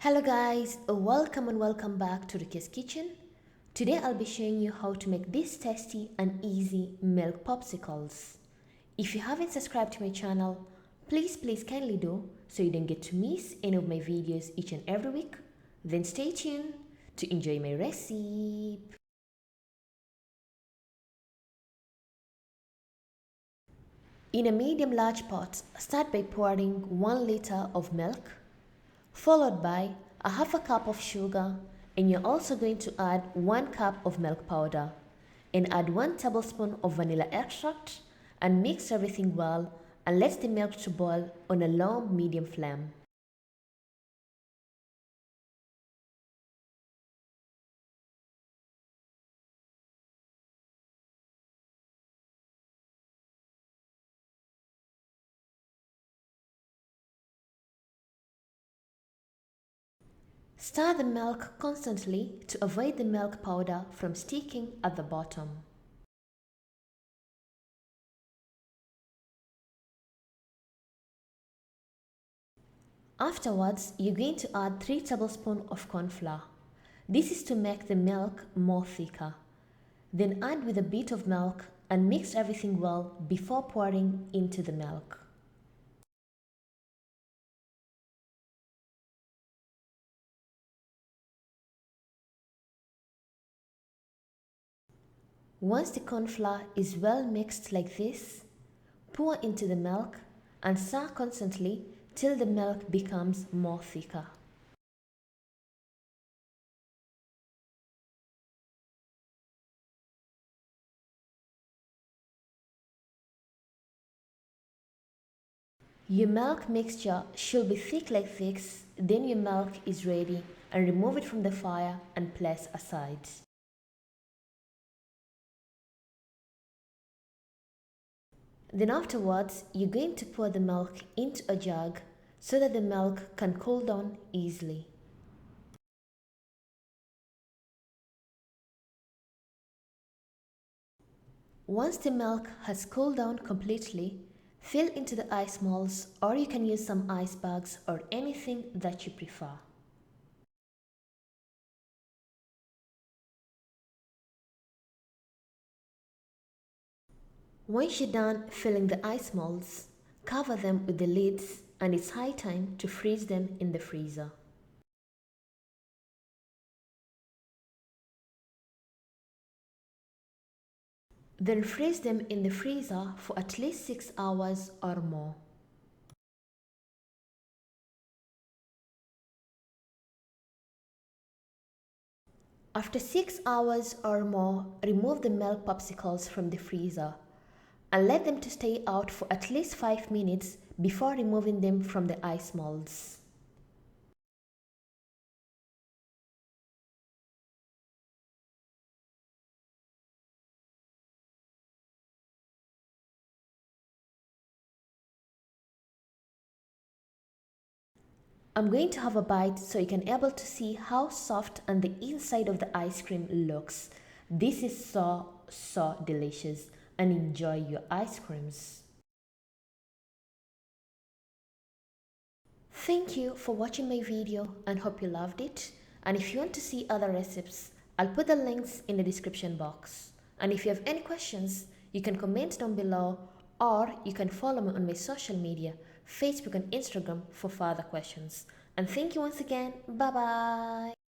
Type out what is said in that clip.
Hello guys, welcome and welcome back to Rukias kitchen. Today I'll be showing you how to make these tasty and easy milk popsicles. If you haven't subscribed to my channel, please kindly do so you don't get to miss any of my videos each and every week. Then stay tuned to enjoy my recipe. In a medium large pot, start by pouring 1 liter of milk, followed by a half a cup of sugar, and you're also going to add 1 cup of milk powder and add 1 tablespoon of vanilla extract and mix everything well and let the milk to boil on a low medium flame. Stir the milk constantly to avoid the milk powder from sticking at the bottom. Afterwards, you're going to add 3 tablespoons of corn flour. This is to make the milk more thicker. Then add with a bit of milk and mix everything well before pouring into the milk. Once the corn flour is well mixed like this, pour into the milk and stir constantly till the milk becomes more thicker. Your milk mixture should be thick like this, then your milk is ready and remove it from the fire and place aside. Then afterwards, you're going to pour the milk into a jug so that the milk can cool down easily. Once the milk has cooled down completely, fill into the ice molds, or you can use some ice bags or anything that you prefer. Once you're done filling the ice molds, cover them with the lids and it's high time to freeze them in the freezer. Then freeze them in the freezer for at least 6 hours or more. After 6 hours or more, remove the milk popsicles from the freezer and let them to stay out for at least 5 minutes before removing them from the ice molds. I'm going to have a bite so you can able to see how soft and the inside of the ice cream looks. This is so delicious, and enjoy your ice creams. Thank you for watching my video and hope you loved it. And if you want to see other recipes, I'll put the links in the description box. And if you have any questions, you can comment down below, or you can follow me on my social media, Facebook and Instagram, for further questions. And thank you once again. Bye bye.